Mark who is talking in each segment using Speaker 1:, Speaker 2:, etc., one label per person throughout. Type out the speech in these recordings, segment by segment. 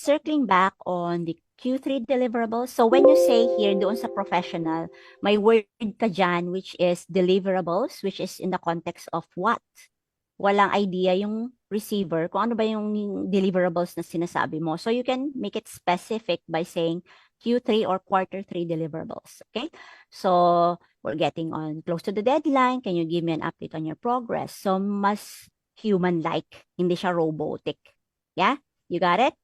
Speaker 1: circling back on the Q3 deliverables. So when you say here doon sa professional, may word ka dyan which is deliverables, which is in the context of what? Walang idea yung receiver kung ano ba yung deliverables na sinasabi mo. So you can make it specific by saying Q3 or quarter 3 deliverables. Okay? So we're getting on close to the deadline. Can you give me an update on your progress? So mas human-like, hindi siya robotic. Yeah? You got it?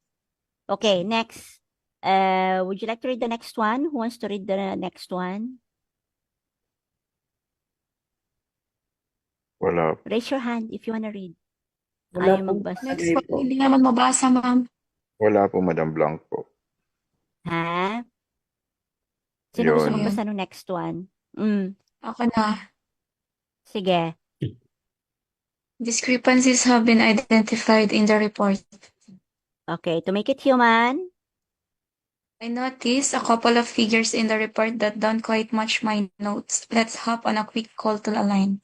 Speaker 1: Okay, next. Would you like to read the next one? Who wants to read the next one?
Speaker 2: Wala.
Speaker 1: Raise your hand if you wanna read.
Speaker 3: Wala
Speaker 1: Ayaw
Speaker 3: po
Speaker 1: magbasa.
Speaker 4: Next
Speaker 3: nakalagay
Speaker 4: po,
Speaker 3: po.
Speaker 4: hindi naman mabasa, ma'am.
Speaker 2: Wala po, Madam Blanco.
Speaker 1: Ha? Sino gusto
Speaker 2: Yun.
Speaker 1: magbasa ng next one?
Speaker 4: Ako na.
Speaker 1: Sige.
Speaker 4: Discrepancies have been identified in the report.
Speaker 1: Okay, to make it human.
Speaker 4: I noticed a couple of figures in the report that don't quite match my notes. Let's hop on a quick call to align.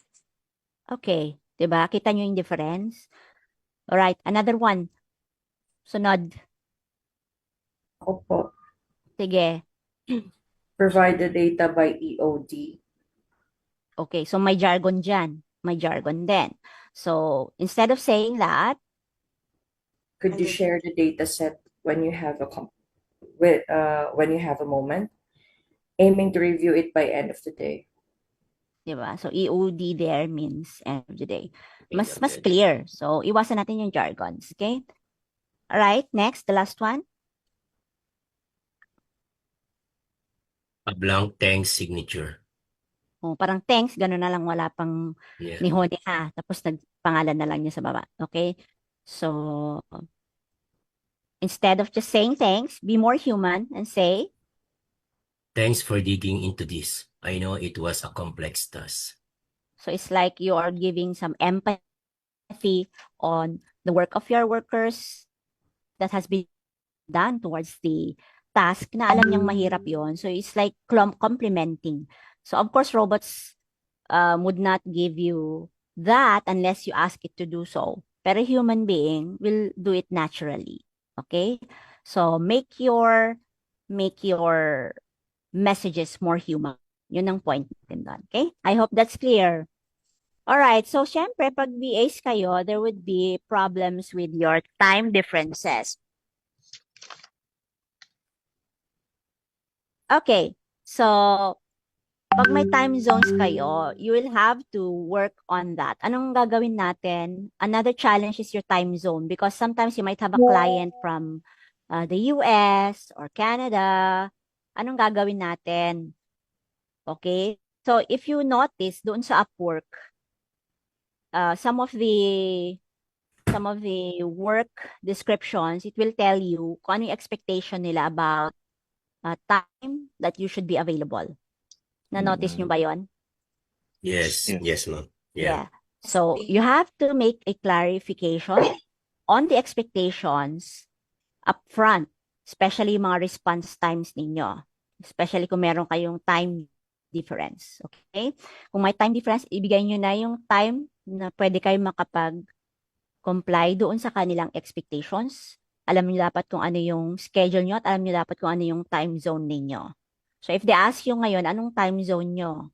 Speaker 1: Okay. Diba? Kita nyo yung difference? Alright, another one. Sunod.
Speaker 3: Ako po.
Speaker 1: Sige.
Speaker 3: Provide the data by EOD.
Speaker 1: Okay, so may jargon dyan. May jargon din. So, instead of saying that,
Speaker 3: Could you share the data set when you have a moment? Aiming to review it by end of the day.
Speaker 1: diba? So, EOD there means end of the day.
Speaker 5: End
Speaker 1: Mas
Speaker 5: of the day.
Speaker 1: clear. So, iwasan natin yung jargons. Okay? Alright, next, the last one.
Speaker 5: A blank thanks signature.
Speaker 1: Oh, parang thanks, gano'n na lang, wala pang
Speaker 5: Yeah.
Speaker 1: ni ha. Tapos nagpangalan na lang niya sa baba. Okay? So, instead of just saying thanks, be more human and say,
Speaker 5: Thanks for digging into this. I know it was a complex task.
Speaker 1: so it's like you are giving some empathy on the work of your workers that has been done towards the task na alam niyang mahirap yon. So it's like complimenting. So of course, robots would not give you that unless you ask it to do so. Pero a human being will do it naturally. Okay? So make your messages more human. Yun ang point natin doon. Okay? I hope that's clear. Alright, so syempre, pag VAs kayo, there would be problems with your time differences. Okay, so pag may time zones kayo, you will have to work on that. Anong gagawin natin? Another challenge is your time zone because sometimes you might have a client from the US or Canada. Anong gagawin natin? Okay? So if you notice doon sa Upwork, some of the work descriptions, it will tell you kung ano yung expectation nila about time that you should be available. Na-notice nyo ba yon?
Speaker 5: Yes.
Speaker 2: Yes.
Speaker 5: Yes, ma'am. Yeah.
Speaker 1: So you have to make a clarification on the expectations upfront, especially yung mga response times ninyo. Especially kung meron kayong time difference. Okay? Kung may time difference, ibigay nyo na yung time na pwede kayo makapag-comply doon sa kanilang expectations. Alam nyo dapat kung ano yung schedule nyo at alam nyo dapat kung ano yung time zone ninyo. So if they ask you ngayon, anong time zone nyo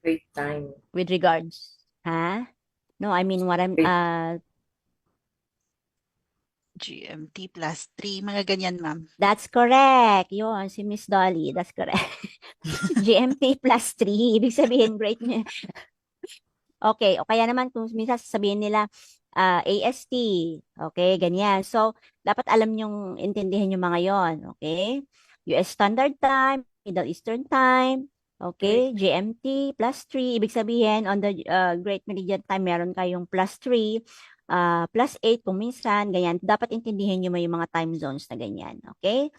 Speaker 3: Wait time.
Speaker 1: with regards? Ha? No, I mean what I'm
Speaker 6: GMT plus 3, mga ganyan, ma'am.
Speaker 1: that's correct. Yun, si Miss Dolly, that's correct. GMT plus 3, ibig sabihin great niya. Okay, o kaya naman kung minsan sasabihin nila AST, okay, ganyan. So, dapat alam nyong intindihin yung mga yon, okay? US Standard Time, Middle Eastern Time, okay? GMT plus 3, ibig sabihin on the Great Meridian Time, meron kayong plus 3, plus 8 kung minsan, ganyan. Dapat intindihin nyo yung mga time zones na ganyan, okay?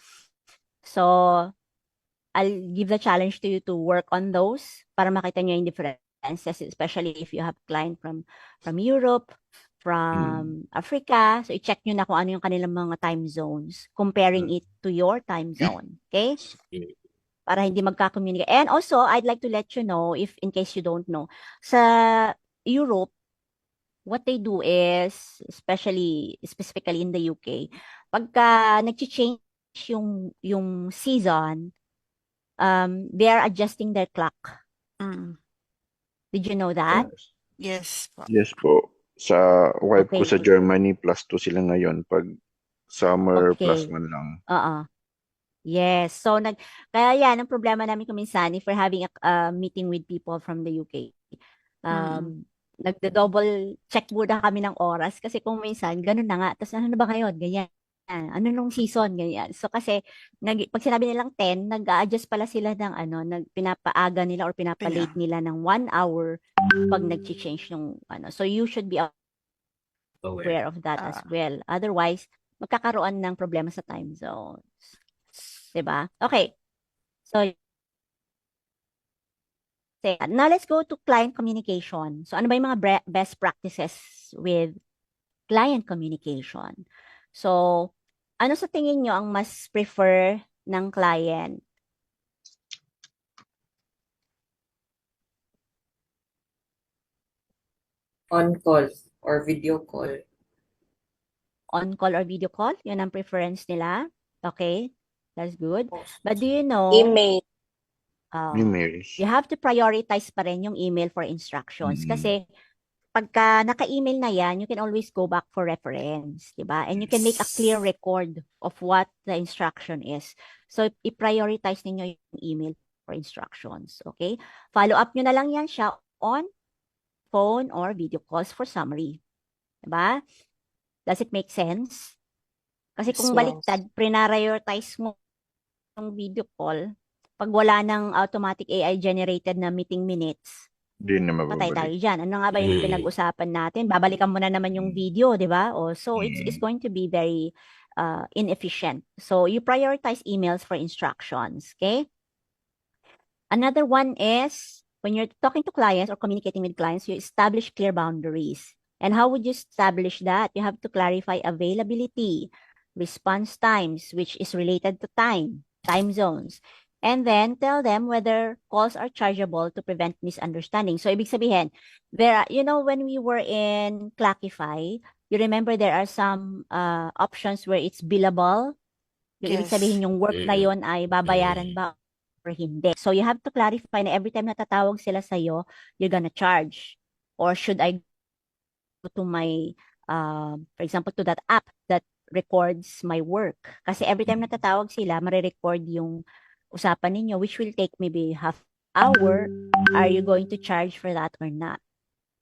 Speaker 1: So, I'll give the challenge to you to work on those para makita nyo yung differences, especially if you have client from Europe, from Africa. So, i-check nyo na kung ano yung kanilang mga time zones, comparing it to your time zone. Okay? Para hindi magka-communicate. And also, I'd like to let you know, if in case you don't know, sa Europe, what they do is, specifically in the UK, pagka nag-change yung season, they are adjusting their clock.
Speaker 6: Mm.
Speaker 1: Did you know that?
Speaker 6: Yes po.
Speaker 2: Yes po. Sa wife ko
Speaker 1: Okay.
Speaker 2: sa Germany, +2 sila ngayon. Pag summer,
Speaker 1: Okay.
Speaker 2: +1 lang.
Speaker 1: Oo. Yes. So, kaya yan, ang problema namin kuminsan, if we're having a meeting with people from the UK, nagda-double check muna kami ng oras kasi kung minsan, ganun na nga. Tapos ano na ba ngayon? Ganyan. Ano nung season? Ganyan. So, kasi pag sinabi nilang 10, nag-a-adjust pala sila ng pinapaaga nila or pinapalate nila ng 1 hour pag nag-change yung So, you should be aware of that as well. Otherwise, magkakaroon ng problema sa time zones. Diba? Okay. So, now let's go to client communication. So, ano ba yung mga best practices with client communication? So, ano sa tingin nyo ang mas prefer ng client?
Speaker 3: On call or video call.
Speaker 1: On call or video call? Yun ang preference nila? Okay. That's good. But do you know,
Speaker 7: Email.
Speaker 2: Emails.
Speaker 1: you have to prioritize pa rin yung email for instructions. Kasi, pagka naka-email na yan, you can always go back for reference, di ba? And you can make a clear record of what the instruction is. So, i-prioritize ninyo yung email for instructions, okay? Follow up nyo na lang yan siya on phone or video calls for summary. Di ba? Does it make sense? Kasi kung
Speaker 7: Yes.
Speaker 1: baliktad, prioritize mo yung video call, pag wala ng automatic AI-generated na meeting minutes,
Speaker 2: Hindi na
Speaker 1: patay tayo
Speaker 2: mababalik.
Speaker 1: dyan. Ano nga ba yung pinag-usapan natin? Babalikan mo na naman yung video, di ba? So it's going to be very inefficient. So you prioritize emails for instructions, okay? Another one is when you're talking to clients or communicating with clients, you establish clear boundaries. And how would you establish that? You have to clarify availability, response times, which is related to time zones. And then tell them whether calls are chargeable to prevent misunderstanding. So, ibig sabihin, when we were in Clockify, you remember there are some options where it's billable. Yung ibig
Speaker 6: Yes.
Speaker 1: sabihin, yung work na yon ay babayaran ba or hindi. So, you have to clarify na every time na tatawag sila sa'yo, you're gonna charge. Or should I go to my, for example, to that app that records my work? Kasi every time na tatawag sila, marirecord yung usapan ninyo, which will take maybe half hour. Are you going to charge for that or not?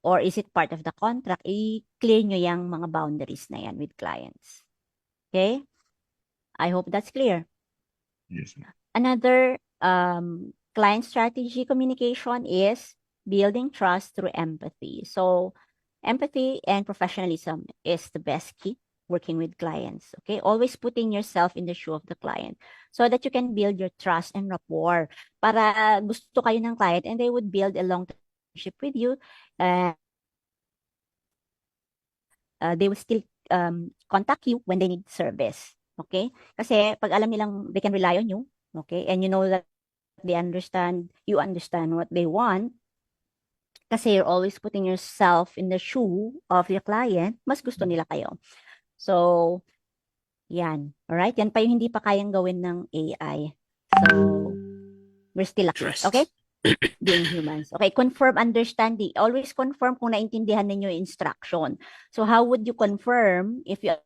Speaker 1: Or is it part of the contract? I-clear nyo yung mga boundaries na yan with clients. Okay? I hope that's clear.
Speaker 2: Yes.
Speaker 1: Another client strategy communication is building trust through empathy. So, empathy and professionalism is the best key working with clients. Okay, always putting yourself in the shoe of the client so that you can build your trust and rapport. Para gusto kayo ng client and they would build a long-term relationship with you. They will still contact you when they need service. Okay? Kasi pag alam nilang they can rely on you, okay, and you know that you understand what they want, kasi you're always putting yourself in the shoe of your client, mas gusto nila kayo. So, yan. Alright? Yan pa yung hindi pa kayang gawin ng AI. So, we're still a case.
Speaker 5: Trust.
Speaker 1: Okay? Being humans. Okay, confirm understanding. Always confirm kung naintindihan ninyo yung instruction. So, how would you confirm if you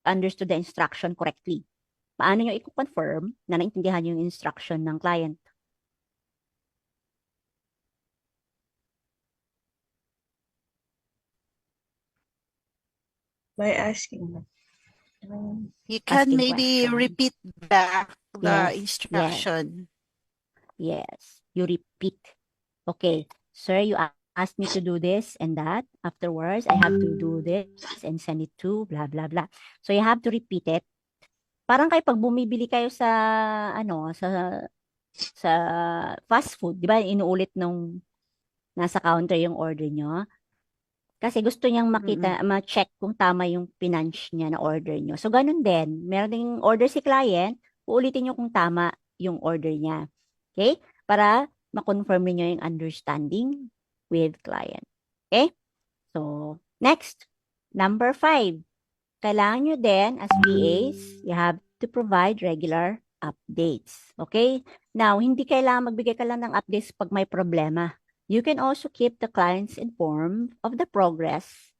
Speaker 1: understood the instruction correctly? Paano nyo i-confirm na naintindihan yung instruction ng client?
Speaker 3: By asking.
Speaker 6: You can
Speaker 1: Asking
Speaker 6: maybe
Speaker 1: question.
Speaker 6: repeat back the
Speaker 1: Yes,
Speaker 6: instruction.
Speaker 1: Yes, you repeat. Okay, sir, you asked me to do this and that. Afterwards, I have to do this and send it to blah, blah, blah. So, you have to repeat it. Parang kayo pag bumibili kayo sa, sa fast food, di ba, inuulit nung nasa counter yung order nyo. Kasi gusto niyang makita, ma-check kung tama yung pinunch niya na order nyo. So, ganun din. Meron ding order si client, uulitin nyo kung tama yung order niya. Okay? Para ma-confirm niyo yung understanding with client. Okay? So, next, number 5. Kailangan nyo din, as VAs, you have to provide regular updates. Okay? Now, hindi kailangan magbigay ka lang ng updates pag may problema. You can also keep the clients informed of the progress,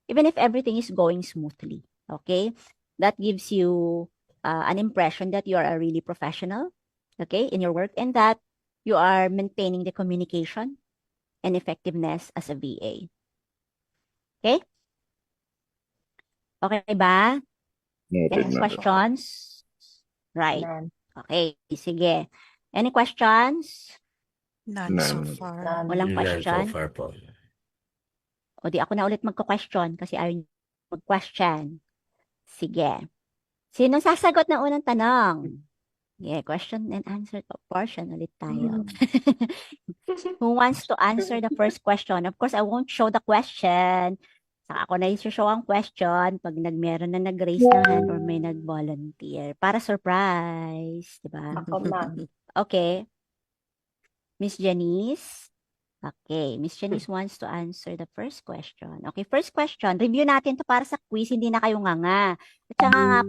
Speaker 1: even if everything is going smoothly. Okay? That gives you an impression that you are a really professional, okay, in your work, and that you are maintaining the communication and effectiveness as a VA. Okay? Okay ba?
Speaker 2: Noted,
Speaker 1: Any
Speaker 2: madam.
Speaker 1: questions? Right.
Speaker 3: None.
Speaker 1: Okay, sige. Any questions?
Speaker 6: None so
Speaker 2: None.
Speaker 6: far.
Speaker 3: None.
Speaker 1: Walang
Speaker 5: None so
Speaker 1: question?
Speaker 5: far po.
Speaker 1: O di ako na ulit magka-question kasi ayaw niyo mag-question. Sige. Sino sasagot ng unang tanong? Yeah, question and answer portion ulit tayo. Who wants to answer the first question? Of course, I won't show the question. Saka ako na i-show ang question pag meron na nag-raise ng hand or may nag-volunteer. Para surprise, di ba?
Speaker 3: Ako, ma'am.
Speaker 1: Okay. Miss Janice? Okay, Miss Janice wants to answer the first question. Okay, first question. Review natin to para sa quiz, hindi na kayo nganga. At saka nga